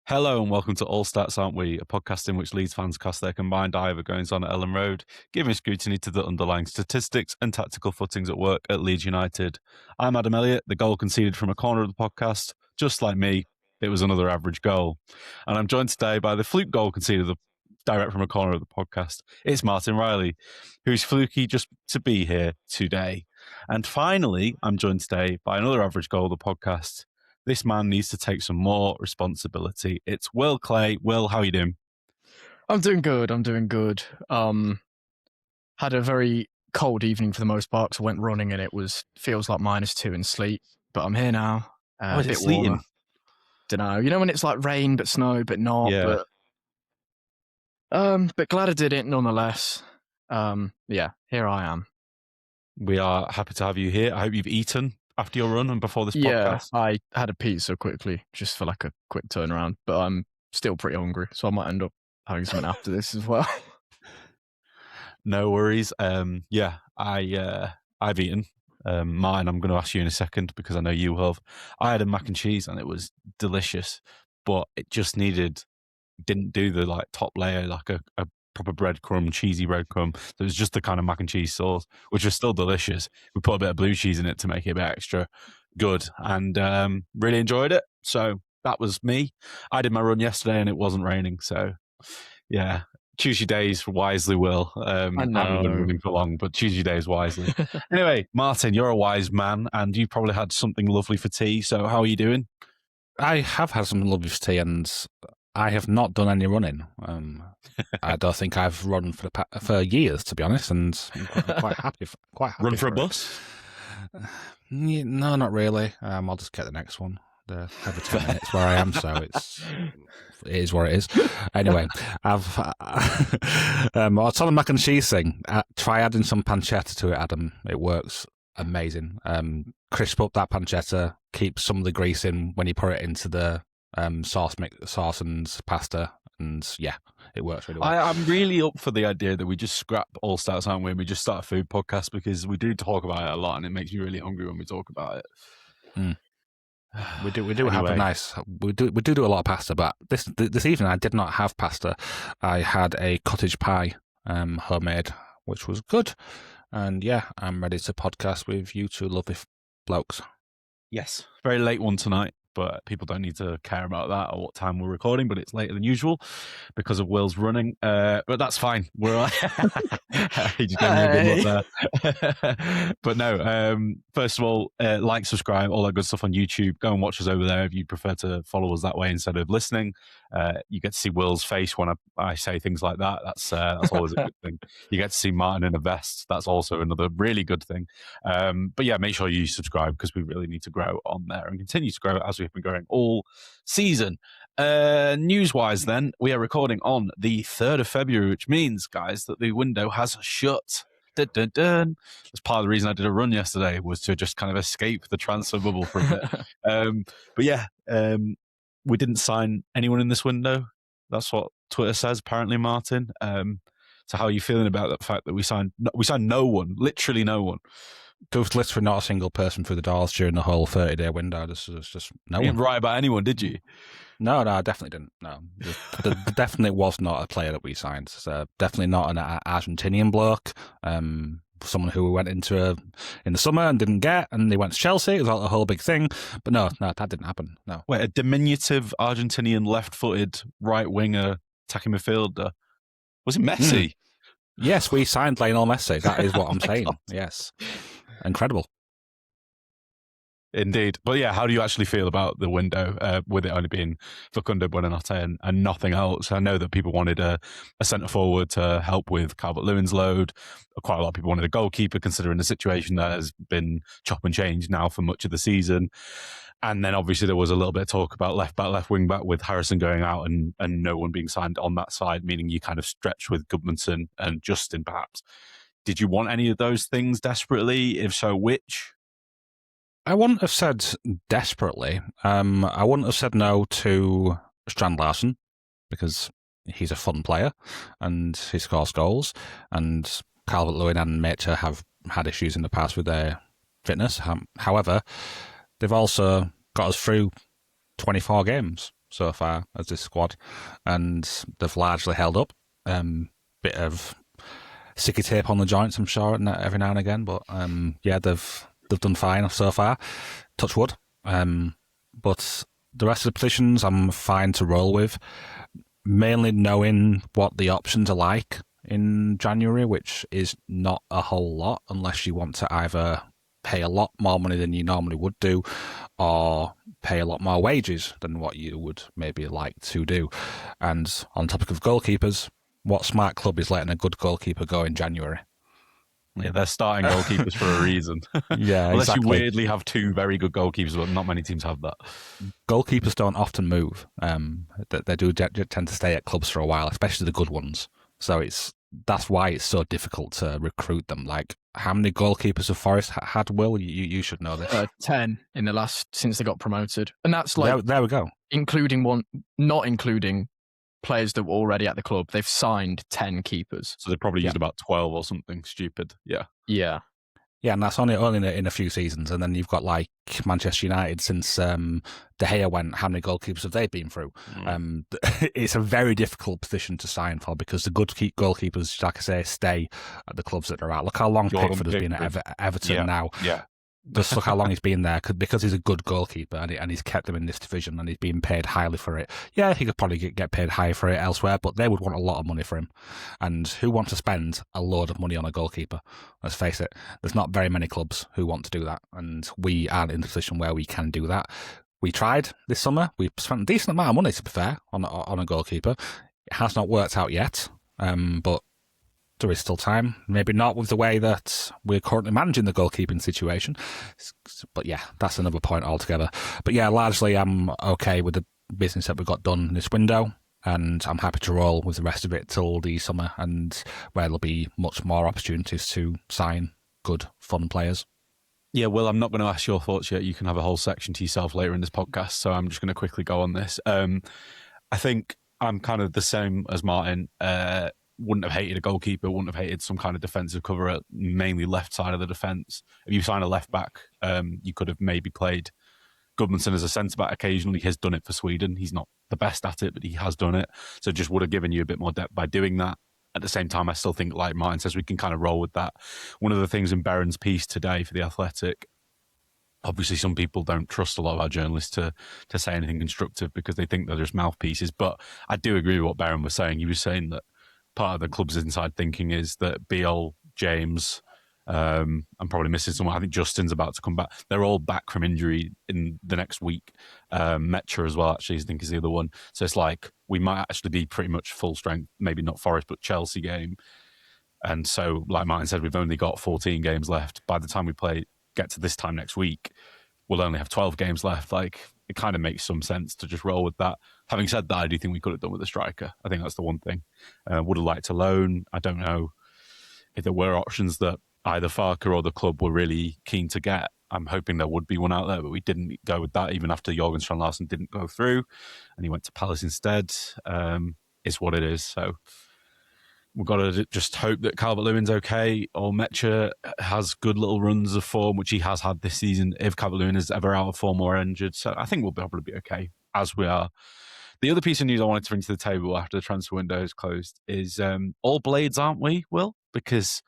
Hello and welcome to All Stats, Aren't We? A podcast in which Leeds fans cast their combined eye over goings on at Ellen Road, giving scrutiny to the underlying statistics and tactical footings at work at Leeds United. I'm Adam Elliott, the goal conceded from a corner of the podcast. Just like me, it was another average goal. And I'm joined today by the fluke goal conceded direct from a corner of the podcast. It's Martin Riley, who's fluky just to be here today. And finally, I'm joined today by another average goal of the podcast. This man needs to take some more responsibility. It's Will Clay. Will, how are you doing? I'm doing good. Had a very cold evening for the most part, so I went running and feels like -2 in sleet. But I'm here now. A bit sleeting? Don't know. You know when it's like rain but snow but not. Yeah. But glad I did it nonetheless. Yeah, here I am. We are happy to have you here. I hope you've eaten after your run and before this Yeah, podcast. I had a pizza quickly just for like a quick turnaround, but I'm still pretty hungry, so I might end up having something after this as well. No worries. Yeah, I've eaten. Mine, I'm going to ask you in a second because I know you have. I had a mac and cheese and it was delicious, but it just didn't do the like top layer like a proper breadcrumb, cheesy breadcrumb. So it was just the kind of mac and cheese sauce, which was still delicious. We put a bit of blue cheese in it to make it a bit extra good, and really enjoyed it. So that was me. I did my run yesterday and it wasn't raining. So yeah, choose your days wisely, Will. I know. I haven't been running for long, but choose your days wisely. Anyway, Martin, you're a wise man and you probably had something lovely for tea. So how are you doing? I have had something lovely for tea, and I have not done any running. I don't think I've run for years, to be honest, and I'm quite happy. Run for a bus? No, not really. I'll just get the next one. Every 10 minutes where I am, so it is what it is. Anyway, I've it's on the mac and cheese thing. Try adding some pancetta to it, Adam. It works amazing. Crisp up that pancetta. Keep some of the grease in when you put it into the sauce and pasta, and yeah, it works really well. I'm really up for the idea that we just scrap All Stars, aren't we? And we just start a food podcast because we do talk about it a lot, and it makes me really hungry when we talk about it. We do have a nice. We do a lot of pasta, but this evening I did not have pasta. I had a cottage pie, homemade, which was good, and yeah, I'm ready to podcast with you two lovely blokes. Yes, very late one tonight, but people don't need to care about that or what time we're recording, but it's later than usual because of Will's running. But that's fine. We're he just gave me a good look there. But no, first of all, like, subscribe, all that good stuff on YouTube. Go and watch us over there if you prefer to follow us that way instead of listening. You get to see Will's face when I say things like that. That's always a good thing. You get to see Martin in a vest. That's also another really good thing. But yeah, make sure you subscribe because we really need to grow on there and continue to grow as we've been growing all season. News-wise then, we are recording on the 3rd of February, which means, guys, that the window has shut. Dun, dun, dun. That's part of the reason I did a run yesterday, was to just kind of escape the transfer bubble for a bit. But yeah, we didn't sign anyone in this window. That's what Twitter says, apparently, Martin. So how are you feeling about the fact that we signed no one, literally no one? There was literally not a single person through the doors during the whole 30-day window. This was just no one. You didn't write about anyone, did you? No, I definitely didn't. No, there definitely was not a player that we signed. So definitely not an Argentinian bloke. Someone who we went into in the summer and didn't get, and they went to Chelsea. It was a whole big thing. But no, that didn't happen. No. Wait, a diminutive Argentinian left-footed right winger attacking midfielder. Was it Messi? Yes, we signed Lionel Messi. That is what I'm saying. God. Yes. Incredible. Indeed. But yeah, how do you actually feel about the window with it only being Facundo Buonanotte and nothing else? I know that people wanted a centre-forward to help with Calvert-Lewin's load. Quite a lot of people wanted a goalkeeper, considering the situation that has been chop and change now for much of the season. And then obviously there was a little bit of talk about left back, left wing back with Harrison going out and no one being signed on that side, meaning you kind of stretch with Gudmundsson and Justin perhaps. Did you want any of those things desperately? If so, which? I wouldn't have said desperately. I wouldn't have said no to Strand Larsen because he's a fun player and he scores goals. And Calvert-Lewin and Mitchell have had issues in the past with their fitness. However, they've also got us through 24 games. so far as this squad, and they've largely held up. Bit of sticky tape on the joints, I'm sure, every now and again, but yeah, they've done fine so far. Touch wood. But the rest of the positions, I'm fine to roll with. Mainly knowing what the options are like in January, which is not a whole lot, unless you want to either pay a lot more money than you normally would do, or pay a lot more wages than what you would maybe like to do. And on topic of goalkeepers, what smart club is letting a good goalkeeper go in January? Yeah, they're starting goalkeepers for a reason. Yeah, Unless exactly. you weirdly have two very good goalkeepers, but not many teams have that. Goalkeepers don't often move. They do tend to stay at clubs for a while, especially the good ones. So that's why it's so difficult to recruit them. Like, how many goalkeepers have Forest had, Will? You should know this. 10 in the last, since they got promoted. And that's like, there we go. Not including players that were already at the club. They've signed 10 keepers. So they probably used about 12 or something stupid. Yeah. Yeah. Yeah, and that's only in a few seasons. And then you've got like Manchester United since De Gea went. How many goalkeepers have they been through? It's a very difficult position to sign for because the good goalkeepers, like I say, stay at the clubs that they're at. Look how long Pickford has been at Everton now. Yeah. Just look how long he's been there because he's a good goalkeeper and he's kept them in this division and he's being paid highly for it. Yeah, he could probably get paid high for it elsewhere, but they would want a lot of money for him. And who wants to spend a load of money on a goalkeeper? Let's face it, there's not very many clubs who want to do that, and we aren't in a position where we can do that. We tried this summer. We spent a decent amount of money, to be fair, on a goalkeeper. It has not worked out yet, but there is still time. Maybe not with the way that we're currently managing the goalkeeping situation. But yeah, that's another point altogether. But yeah, largely I'm okay with the business that we got done this window, and I'm happy to roll with the rest of it till the summer, and where there'll be much more opportunities to sign good, fun players. Yeah, well, I'm not going to ask your thoughts yet. You can have a whole section to yourself later in this podcast, so I'm just going to quickly go on this. I think I'm kind of the same as Martin. Wouldn't have hated a goalkeeper, wouldn't have hated some kind of defensive cover at mainly left side of the defence. If you sign a left back, you could have maybe played Gudmundsson as a centre back occasionally. He has done it for Sweden. He's not the best at it, but he has done it. So just would have given you a bit more depth by doing that. At the same time, I still think, like Martin says, we can kind of roll with that. One of the things in Berran's piece today for The Athletic, obviously some people don't trust a lot of our journalists to say anything constructive because they think they're just mouthpieces. But I do agree with what Berran was saying. He was saying that part of the club's inside thinking is that Beal, James, I'm probably missing someone. I think Justin's about to come back. They're all back from injury in the next week. Metra as well, actually, I think is the other one. So it's like we might actually be pretty much full strength, maybe not Forest, but Chelsea game. And so, like Martin said, we've only got 14 games left. By the time we get to this time next week, we'll only have 12 games left. Like, it kind of makes some sense to just roll with that. Having said that, I do think we could have done with a striker. I think that's the one thing. Would have liked to loan. I don't know if there were options that either Farke or the club were really keen to get. I'm hoping there would be one out there, but we didn't go with that, even after Jorgen Strand Larsen didn't go through and he went to Palace instead. It's what it is. So we've got to just hope that Calvert-Lewin's okay, or Mecha has good little runs of form, which he has had this season, if Calvert-Lewin is ever out of form or injured. So I think we'll probably be okay, as we are. The other piece of news I wanted to bring to the table after the transfer window is closed is all Blades, aren't we, Will? Because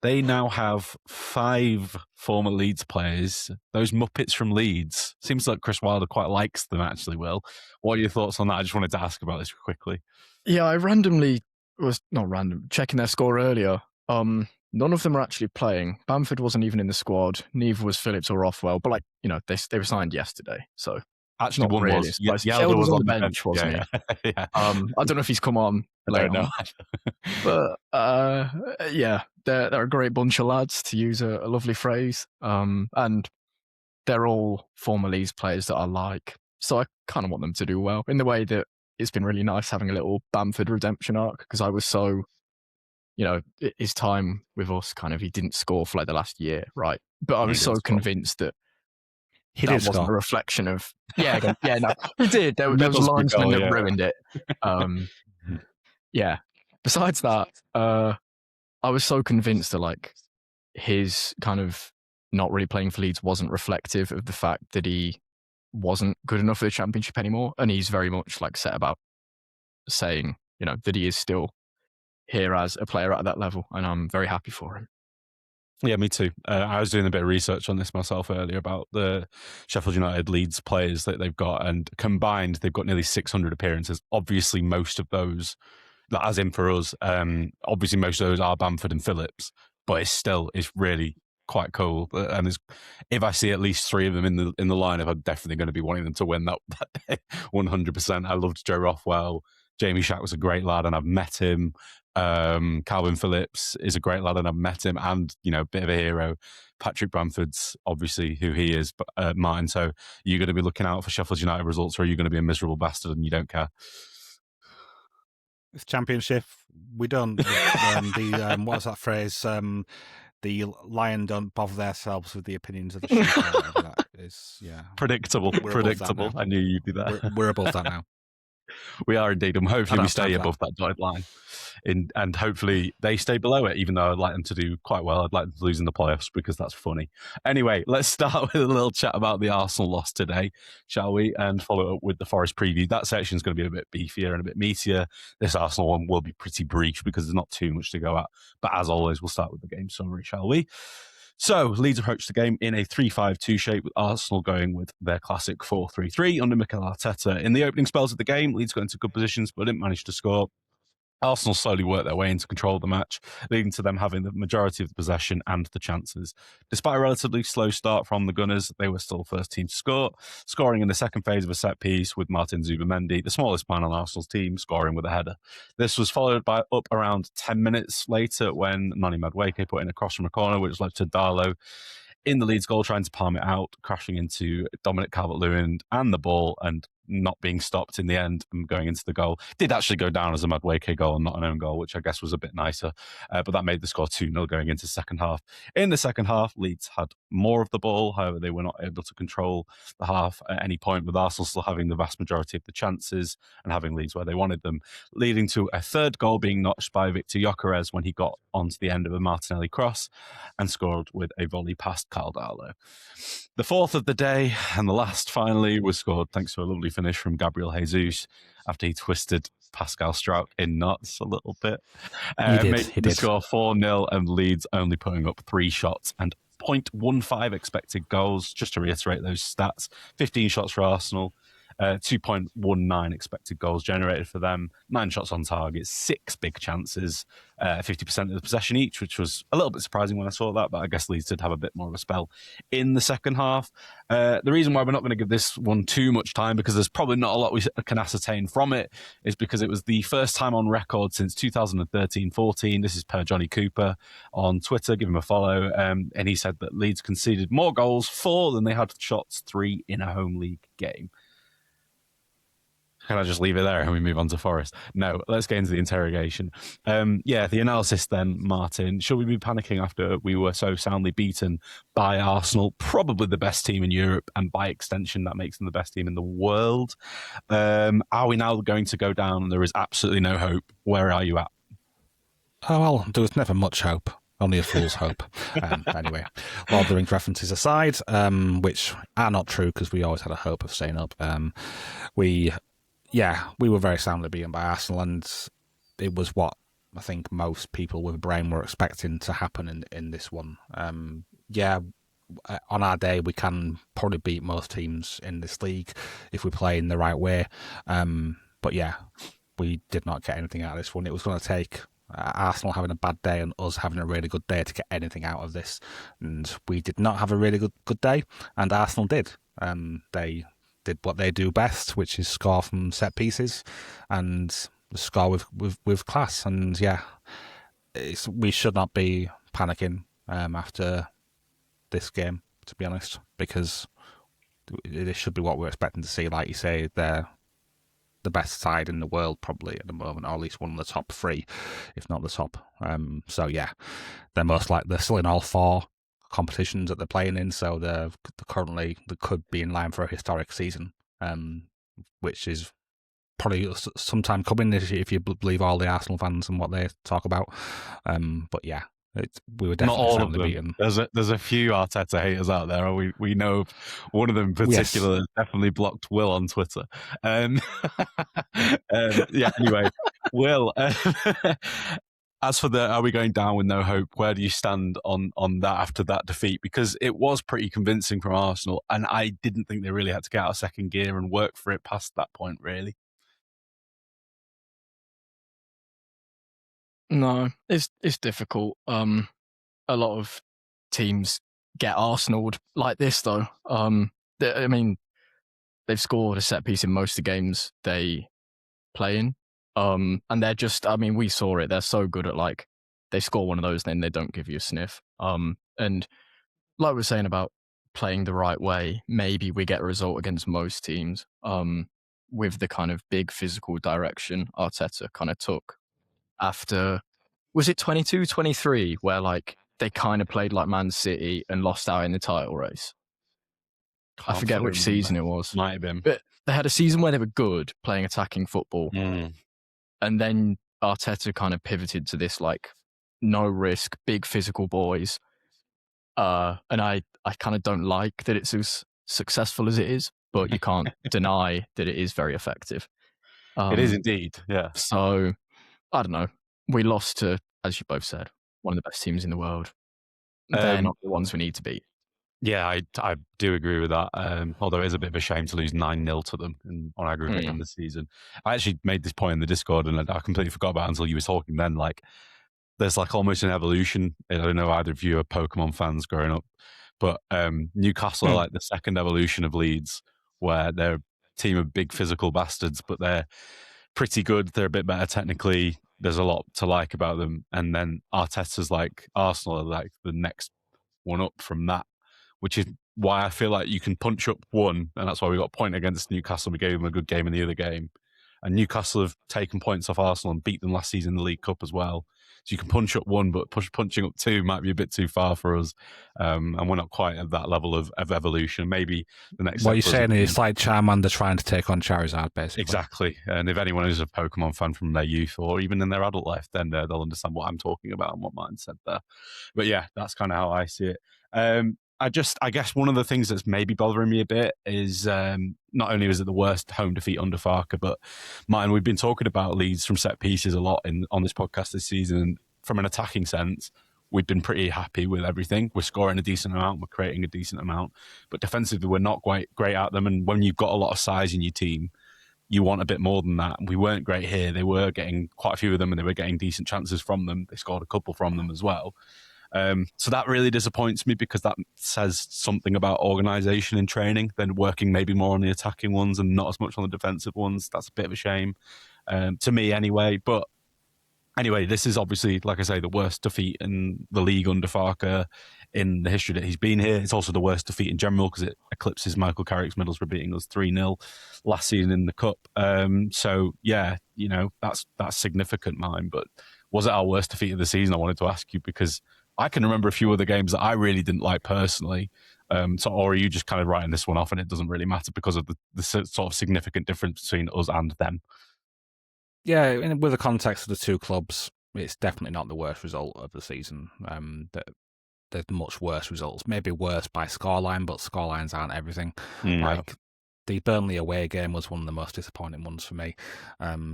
they now have 5 former Leeds players. Those Muppets from Leeds. Seems like Chris Wilder quite likes them, actually, Will. What are your thoughts on that? I just wanted to ask about this quickly. Yeah, I checking their score earlier. None of them are actually playing. Bamford wasn't even in the squad. Neither was Phillips or Rothwell. But they were signed yesterday, so actually one really was. Yelder was on the bench, wasn't he? Yeah. I don't know if he's come on. I don't know. But yeah, they're a great bunch of lads, to use a lovely phrase. And they're all former Leeds players that I like. So I kind of want them to do well in the way that it's been really nice having a little Bamford redemption arc, because I was so, his time with us, kind of, he didn't score for like the last year, right? But I was so convinced that that wasn't a reflection of, no, he did. There was a linesman that ruined it. Yeah. Besides that, I was so convinced that like his kind of not really playing for Leeds wasn't reflective of the fact that he wasn't good enough for the Championship anymore, and he's very much like set about saying, that he is still here as a player at that level, and I'm very happy for him. Yeah, me too. I was doing a bit of research on this myself earlier about the Sheffield United Leeds players that they've got, and combined, they've got nearly 600 appearances. Obviously, most of those, as in for us, obviously most of those are Bamford and Phillips, but it's really quite cool. And if I see at least 3 of them in the lineup, I'm definitely going to be wanting them to win that day, 100%. I loved Joe Rothwell. Jamie Shack was a great lad, and I've met him. Calvin Phillips is a great lad, and I've met him, and a bit of a hero. Patrick Bamford's obviously who he is, but Martin. So you're going to be looking out for Sheffield United results, or are you going to be a miserable bastard and you don't care? It's Championship. We don't. What was that phrase? The lion don't bother themselves with the opinions of the sheep. That is, yeah, predictable. I knew you'd be there. We're above that now. We are indeed, and hopefully we stay above that dotted line. And hopefully they stay below it, even though I'd like them to do quite well. I'd like them to lose in the playoffs because that's funny. Anyway, let's start with a little chat about the Arsenal loss today, shall we? And follow up with the Forest preview. That section is going to be a bit beefier and a bit meatier. This Arsenal one will be pretty brief because there's not too much to go at. But as always, we'll start with the game summary, shall we? So, Leeds approached the game in a 3-5-2 shape, with Arsenal going with their classic 4-3-3 under Mikel Arteta. In the opening spells of the game, Leeds got into good positions but didn't manage to score. Arsenal slowly worked their way into control of the match, leading to them having the majority of the possession and the chances. Despite a relatively slow start from the Gunners, they were still first team to score, scoring in the second phase of a set piece with Martin Zubamendi, the smallest man on Arsenal's team, scoring with a header. This was followed by up around 10 minutes later when Noni Madueke put in a cross from a corner, which led to Darlow in the Leeds goal trying to palm it out, crashing into Dominic Calvert-Lewin and the ball, and not being stopped in the end and going into the goal. Did actually go down as a Madueke goal and not an own goal, which I guess was a bit nicer. But that made the score 2-0 going into the second half. In the second half, Leeds had more of the ball. However, they were not able to control the half at any point, with Arsenal still having the vast majority of the chances and having Leeds where they wanted them, leading to a third goal being notched by Victor Gyökeres when he got onto the end of a Martinelli cross and scored with a volley past Karl Darlow. The fourth of the day, and the last finally, was scored thanks to a lovely finish from Gabriel Jesus after he twisted Pascal Struijk in knots a little bit. He did. Score 4-0 and Leeds only putting up 3 shots and 0.15 expected goals. Just to reiterate those stats, 15 shots for Arsenal, 2.19 expected goals generated for them, 9 shots on target, 6 big chances, 50% of the possession each, which was a little bit surprising when I saw that, but I guess Leeds did have a bit more of a spell in the second half. The reason why we're not going to give this one too much time, because there's probably not a lot we can ascertain from it, is because it was the first time on record since 2013-14. This is per Johnny Cooper on Twitter. Give him a follow. And he said that Leeds conceded more goals, 4, than they had shots, 3 in a home league game. Can I just leave it there and we move on to Forest? No, let's get into the interrogation. The analysis then, Martin. Should we be panicking after we were so soundly beaten by Arsenal, probably the best team in Europe, and by extension, that makes them the best team in the world? Are we now going to go down and there is absolutely no hope? Where are you at? Oh, well, there was never much hope. Only a fool's hope. Anyway, Lord of the Rings references aside, which are not true because we always had a hope of staying up. We were very soundly beaten by Arsenal, and it was what I think most people with a brain were expecting to happen in this one. On our day, we can probably beat most teams in this league if we play in the right way. But we did not get anything out of this one. It was going to take Arsenal having a bad day and us having a really good day to get anything out of this. And we did not have a really good day, and Arsenal did. They did what they do best, which is score from set pieces and score with class. And we should not be panicking after this game, to be honest, because this should be what we're expecting to see. Like you say, they're the best side in the world probably at the moment, or at least one of the top 3, if not the top. They're still in all 4 competitions that they're playing in, so they could be in line for a historic season, which is probably sometime coming if you believe all the Arsenal fans and what they talk about. We were Not definitely all of soundly them. beaten. There's a few Arteta haters out there. We know one of them in particular has definitely blocked Will on Twitter. Yeah. Anyway, Will. As for are we going down with no hope? Where do you stand on that after that defeat? Because it was pretty convincing from Arsenal, and I didn't think they really had to get out of second gear and work for it past that point, really. No, it's difficult. A lot of teams get Arsenaled like this, though. I mean, they've scored a set piece in most of the games they play in. And they're just, I mean, we saw it. They're so good at like, they score one of those, then they don't give you a sniff. And like we were saying about playing the right way, maybe we get a result against most teams. With the kind of big physical direction Arteta kind of took after, was it 22-23, where like they kind of played like Man City and lost out in the title race? I forget which season it was. Might have been. But they had a season where they were good playing attacking football. And then Arteta kind of pivoted to this like no risk, big physical boys. And I kind of don't like that it's as successful as it is, but you can't deny that it is very effective. It is indeed, yeah. So, I don't know. We lost to, as you both said, one of the best teams in the world. They're not the ones we need to beat. Yeah, I do agree with that. Although it is a bit of a shame to lose 9-0 to them on aggregate in the season. I actually made this point in the Discord, and I completely forgot about it until you were talking then. Like, there's like almost an evolution. I don't know either of you are Pokemon fans growing up, but Newcastle are like the second evolution of Leeds, where they're a team of big physical bastards, but they're pretty good. They're a bit better technically. There's a lot to like about them. And then Arteta's like Arsenal are like the next one up from that, which is why I feel like you can punch up one, and that's why we got a point against Newcastle. We gave them a good game in the other game. And Newcastle have taken points off Arsenal and beat them last season in the League Cup as well. So you can punch up one, but punching up two might be a bit too far for us. And we're not quite at that level of evolution. Maybe the next... What you're saying is it's like Charmander trying to take on Charizard, basically. Exactly. And if anyone is a Pokemon fan from their youth or even in their adult life, then they'll understand what I'm talking about and what Martin said there. But yeah, that's kind of how I see it. I guess one of the things that's maybe bothering me a bit is not only was it the worst home defeat under Farker, but Martin, we've been talking about Leeds from set pieces a lot on this podcast this season. And from an attacking sense, we've been pretty happy with everything. We're scoring a decent amount, we're creating a decent amount, but defensively we're not quite great at them. And when you've got a lot of size in your team, you want a bit more than that. We weren't great here. They were getting quite a few of them, and they were getting decent chances from them. They scored a couple from them as well. So that really disappoints me because that says something about organisation and training, then working maybe more on the attacking ones and not as much on the defensive ones. That's a bit of a shame to me anyway. But anyway, this is obviously, like I say, the worst defeat in the league under Farker in the history that he's been here. It's also the worst defeat in general because it eclipses Michael Carrick's Middlesbrough beating us 3-0 last season in the Cup. So yeah, that's significant, mine. But was it our worst defeat of the season? I wanted to ask you because I can remember a few other games that I really didn't like personally. Or are you just kind of writing this one off and it doesn't really matter because of the sort of significant difference between us and them? Yeah, with the context of the two clubs, it's definitely not the worst result of the season. There's much worse results, maybe worse by scoreline, but scorelines aren't everything. Like the Burnley away game was one of the most disappointing ones for me.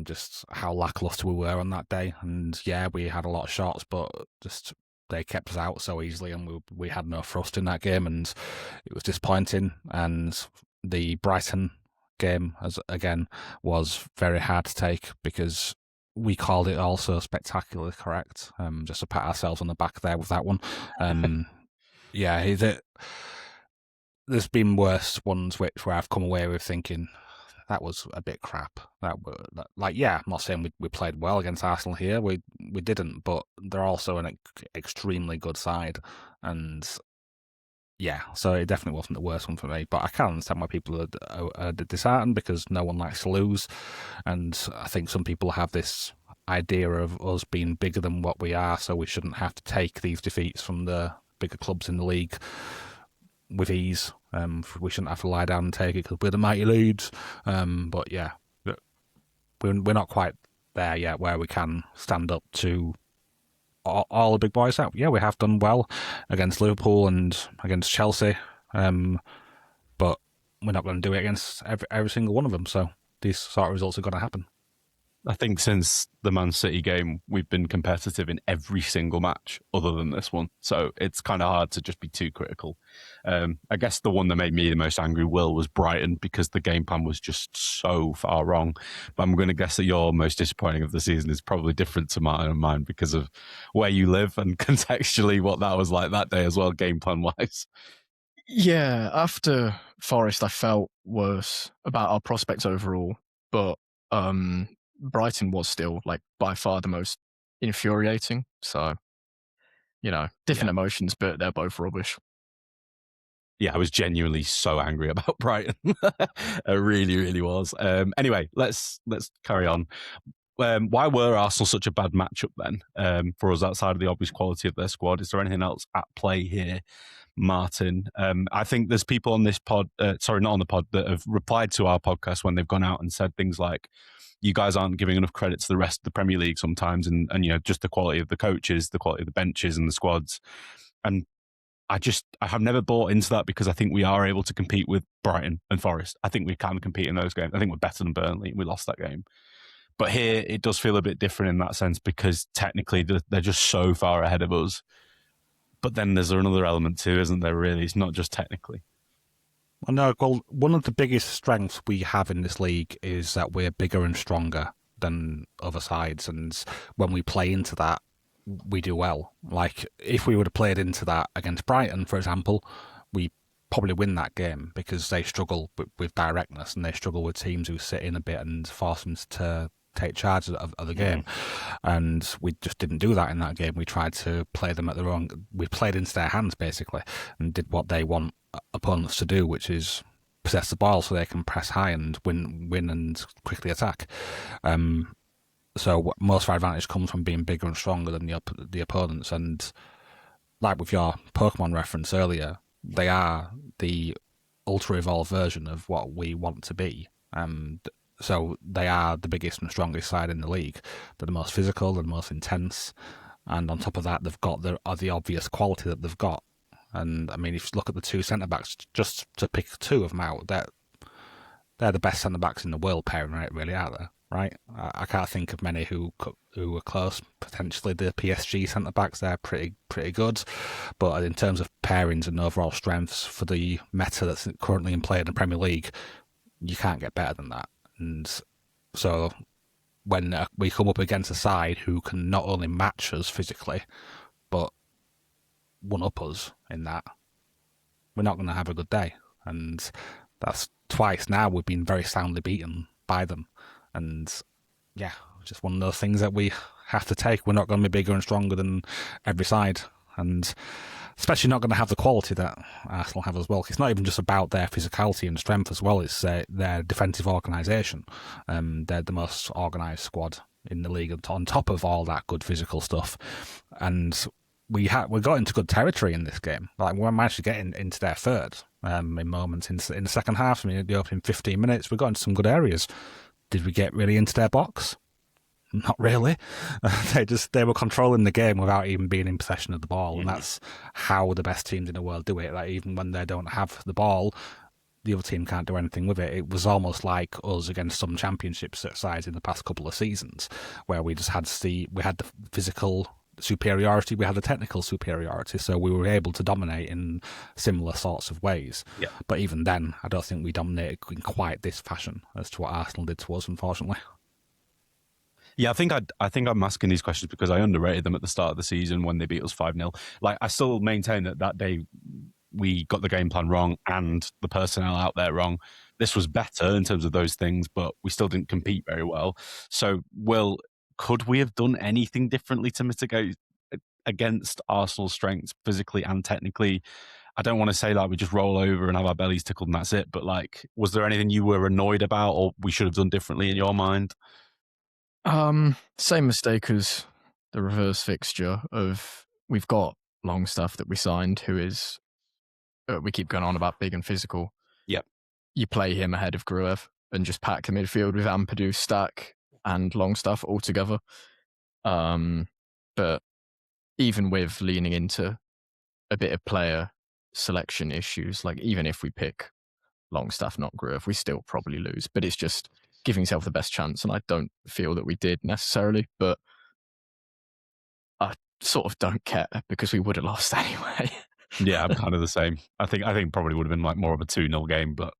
Just how lackluster we were on that day. And yeah, we had a lot of shots, but just they kept us out so easily, and we had no thrust in that game, and it was disappointing. And the Brighton game, again, was very hard to take because we called it also spectacularly correct. Just to pat ourselves on the back there with that one. Yeah, there's been worse ones where I've come away with thinking that was a bit crap. I'm not saying we played well against Arsenal here. We didn't, but they're also an extremely good side, and yeah, so it definitely wasn't the worst one for me. But I can understand why people are disheartened because no one likes to lose, and I think some people have this idea of us being bigger than what we are, so we shouldn't have to take these defeats from the bigger clubs in the league with ease. We shouldn't have to lie down and take it because we're the mighty Leeds. But yeah, we're not quite there yet where we can stand up to all the big boys out. Yeah, we have done well against Liverpool and against Chelsea, but we're not going to do it against every single one of them. So these sort of results are going to happen. I think since the Man City game, we've been competitive in every single match other than this one. So it's kind of hard to just be too critical. I guess the one that made me the most angry, Will, was Brighton, because the game plan was just so far wrong. But I'm going to guess that your most disappointing of the season is probably different to mine because of where you live and contextually what that was like that day as well, game plan wise. Yeah, after Forest, I felt worse about our prospects overall, but Brighton was still like by far the most infuriating. So, different emotions, but they're both rubbish. Yeah, I was genuinely so angry about Brighton. I really, really was. Anyway, let's carry on. Why were Arsenal such a bad matchup then for us outside of the obvious quality of their squad? Is there anything else at play here, Martin? I think there's people on this pod, sorry, not on the pod, that have replied to our podcast when they've gone out and said things like, you guys aren't giving enough credit to the rest of the Premier League sometimes, and just the quality of the coaches, the quality of the benches and the squads. And I have never bought into that, because I think we are able to compete with Brighton and Forest. I think we can compete in those games. I think we're better than Burnley. We lost that game. But here, it does feel a bit different in that sense, because technically they're just so far ahead of us. But then there's another element too, isn't there, really? It's not just technically. Well, one of the biggest strengths we have in this league is that we're bigger and stronger than other sides. And when we play into that, we do well. Like, if we would have played into that against Brighton, for example, we probably win that game, because they struggle with directness, and they struggle with teams who sit in a bit and force them to take charge of the game. And we just didn't do that in that game. We tried to play them at their own. We played into their hands, basically, and did what they want opponents to do, which is possess the ball so they can press high and win and quickly attack. So most of our advantage comes from being bigger and stronger than the opponents. And like with your Pokemon reference earlier, they are the ultra evolved version of what we want to be. So they are the biggest and strongest side in the league. They're the most physical, they're the most intense, and on top of that, they've got the obvious quality that they've got. And I mean, if you look at the two centre backs, just to pick two of them out, they're the best centre backs in the world pairing, right? Really, aren't they? Right? I can't think of many who are close. Potentially the PSG centre backs, they're pretty good, but in terms of pairings and overall strengths for the meta that's currently in play in the Premier League, you can't get better than that. And so when we come up against a side who can not only match us physically, but one-up us in that, we're not going to have a good day. And that's twice now we've been very soundly beaten by them. And yeah, just one of those things that we have to take. We're not going to be bigger and stronger than every side. And especially not going to have the quality that Arsenal have as well. It's not even just about their physicality and strength as well. It's their defensive organisation. They're the most organised squad in the league on top of all that good physical stuff. And we got into good territory in this game. Like, we managed to get into their third in moments in the second half. I mean, the opening 15 minutes, we got into some good areas. Did we get really into their box? Not really. They were controlling the game without even being in possession of the ball, and that's how the best teams in the world do it. Like, even when they don't have the ball, the other team can't do anything with it. It was almost like us against some championship sides in the past couple of seasons, where we just had the physical superiority, we had the technical superiority, so we were able to dominate in similar sorts of ways. Yeah. But even then, I don't think we dominated in quite this fashion as to what Arsenal did to us, unfortunately. Yeah, I think I'm asking these questions because I underrated them at the start of the season when they beat us 5-0. Like, I still maintain that day we got the game plan wrong and the personnel out there wrong. This was better in terms of those things, but we still didn't compete very well. So, Will, could we have done anything differently to mitigate against Arsenal's strengths physically and technically? I don't want to say like we just roll over and have our bellies tickled and that's it, but like, was there anything you were annoyed about or we should have done differently in your mind? Same mistake as the reverse fixture of, we've got Longstaff that we signed, who is, we keep going on about big and physical. Yep. You play him ahead of Gruev and just pack the midfield with Ampadu, Stack and Longstaff all together. But even with leaning into a bit of player selection issues, like even if we pick Longstaff, not Gruev, we still probably lose. But it's just giving yourself the best chance, and I don't feel that we did necessarily. But I sort of don't care because we would have lost anyway. Yeah, I'm kind of the same. I think probably would have been like more of a 2-0 game, but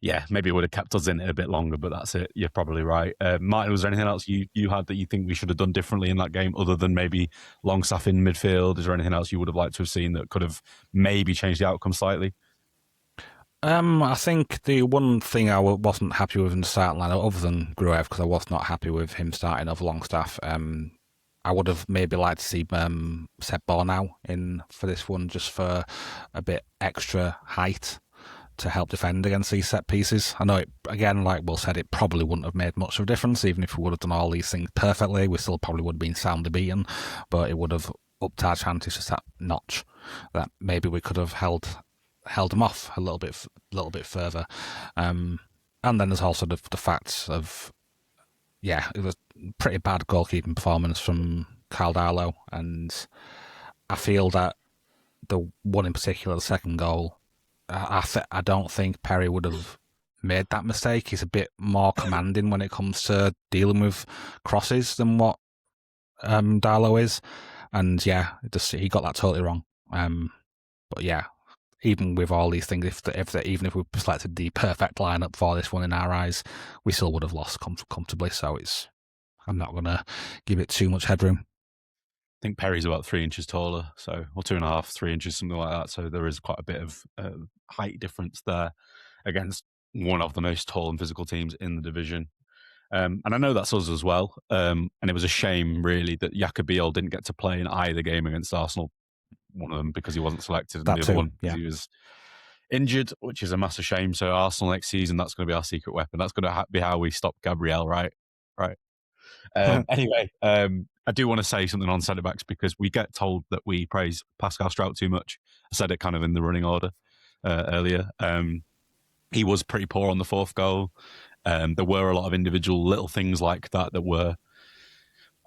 yeah, maybe it would have kept us in it a bit longer, but that's it. You're probably right. Martin, was there anything else you had that you think we should have done differently in that game other than maybe Longstaff in midfield? Is there anything else you would have liked to have seen that could have maybe changed the outcome slightly? I think the one thing I wasn't happy with in the start line, other than Gruev, because I was not happy with him starting over Longstaff, I would have maybe liked to see Seb Bornau in for this one, just for a bit extra height to help defend against these set pieces. I know it, again, like Will said, it probably wouldn't have made much of a difference. Even if we would have done all these things perfectly, we still probably would have been soundly beaten, but it would have upped our chances just that notch that maybe we could have held them off a little bit further. And then there's also the fact of, yeah, it was pretty bad goalkeeping performance from Carl Darlow, and I feel that the one in particular, the second goal, I don't think Perry would have made that mistake. He's a bit more commanding when it comes to dealing with crosses than what Darlow is, and yeah, he got that totally wrong. But yeah, even with all these things, even if we selected the perfect lineup for this one in our eyes, we still would have lost comfortably. So I'm not going to give it too much headroom. I think Perry's about 3 inches taller, or 2.5, 3 inches, something like that. So there is quite a bit of height difference there against one of the most tall and physical teams in the division. And I know that's us as well. And it was a shame, really, that Jakobiel didn't get to play in either game against Arsenal. One of them because he wasn't selected, and the other one because he was injured, which is a massive shame. So Arsenal next season, that's going to be our secret weapon. That's going to be how we stop Gabriel, right? Anyway, I do want to say something on centre backs because we get told that we praise Pascal Strout too much. I said it kind of in the running order earlier. He was pretty poor on the fourth goal. There were a lot of individual little things like that were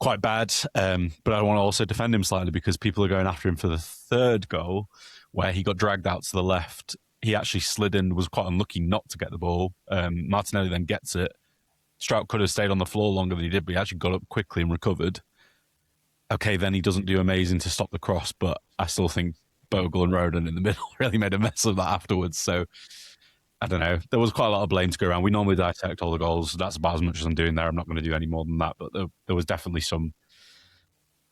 quite bad, but I want to also defend him slightly because people are going after him for the third goal where he got dragged out to the left. He actually slid in, was quite unlucky not to get the ball. Martinelli then gets it. Strout could have stayed on the floor longer than he did, but he actually got up quickly and recovered. Okay, then he doesn't do amazing to stop the cross, but I still think Bogle and Rodon in the middle really made a mess of that afterwards. So I don't know. There was quite a lot of blame to go around. We normally dissect all the goals. That's about as much as I'm doing there. I'm not going to do any more than that. But there was definitely some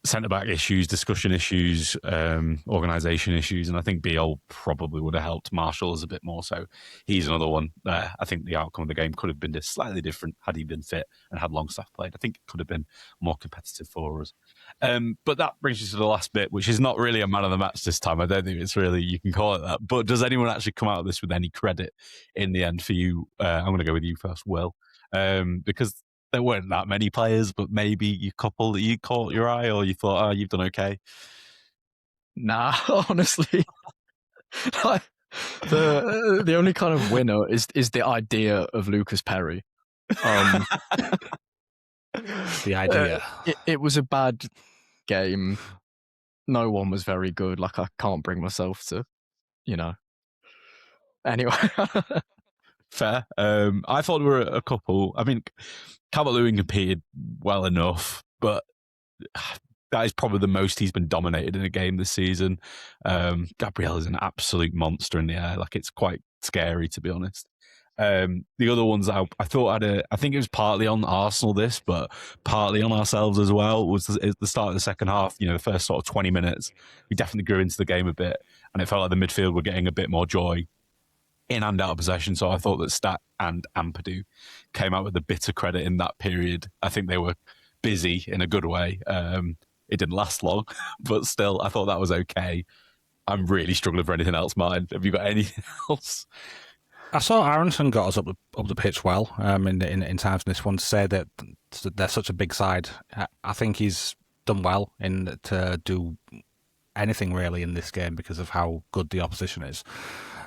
centre-back issues, discussion issues, organisation issues. And I think BL probably would have helped Marshall a bit more. So he's another one there. I think the outcome of the game could have been just slightly different had he been fit and had Longstaff played. I think it could have been more competitive for us. But that brings us to the last bit, which is not really a man of the match this time. I don't think it's really, you can call it that. But does anyone actually come out of this with any credit in the end for you? I'm going to go with you first, Will, because there weren't that many players, but maybe you couple that you caught your eye or you thought, oh, you've done okay. Nah, honestly, the only kind of winner is the idea of Lucas Perry. The idea. It was a bad game. No one was very good. Like, I can't bring myself to, Anyway. Fair. I thought there were a couple. I mean, Calvert-Lewin competed well enough, but that is probably the most he's been dominated in a game this season. Gabriel is an absolute monster in the air. Like, it's quite scary, to be honest. The other ones I thought I think it was partly on Arsenal but partly on ourselves as well, was the start of the second half. The first sort of 20 minutes, we definitely grew into the game a bit, and it felt like the midfield were getting a bit more joy in and out of possession. So I thought that Stat and Ampadu came out with a bit of credit in that period. I think they were busy in a good way. It didn't last long, but still, I thought that was okay. I'm really struggling for anything else, Martin. Have you got anything else? I saw Aronson got us up the pitch well in times in this one. To say that they're such a big side, I think he's done well to do anything really in this game because of how good the opposition is.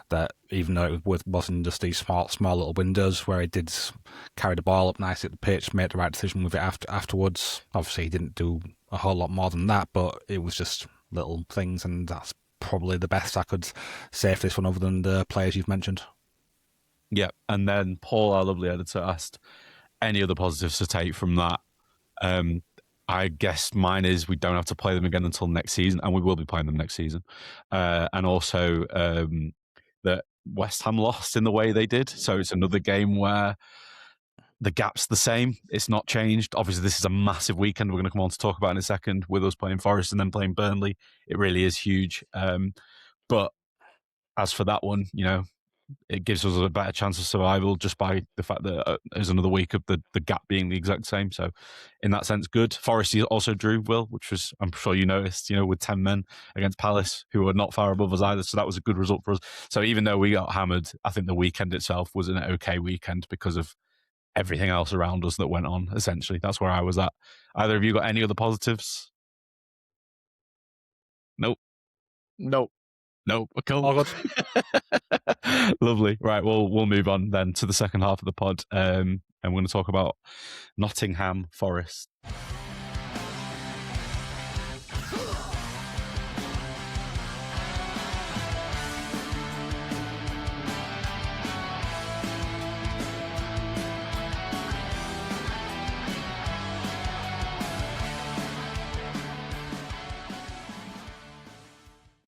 That even though it wasn't just these small little windows where he did carry the ball up nicely at the pitch, made the right decision with it afterwards. Obviously, he didn't do a whole lot more than that, but it was just little things, and that's probably the best I could say for this one, other than the players you've mentioned. Yeah, and then Paul, our lovely editor, asked any other positives to take from that. I guess mine is we don't have to play them again until next season, and we will be playing them next season. And also that West Ham lost in the way they did, so it's another game where the gap's the same. It's not changed. Obviously, this is a massive weekend we're going to come on to talk about in a second, with us playing Forest and then playing Burnley. It really is huge. But as for that one, it gives us a better chance of survival just by the fact that there's another week of the gap being the exact same. So in that sense, good. Forest also drew, Will, which was, I'm sure you noticed, with 10 men against Palace, who were not far above us either. So that was a good result for us. So even though we got hammered, I think the weekend itself was an okay weekend because of everything else around us that went on, essentially. That's where I was at. Either of you got any other positives? Nope. Cool. All good. Lovely. Right, we'll move on then to the second half of the pod, and we're going to talk about Nottingham Forest.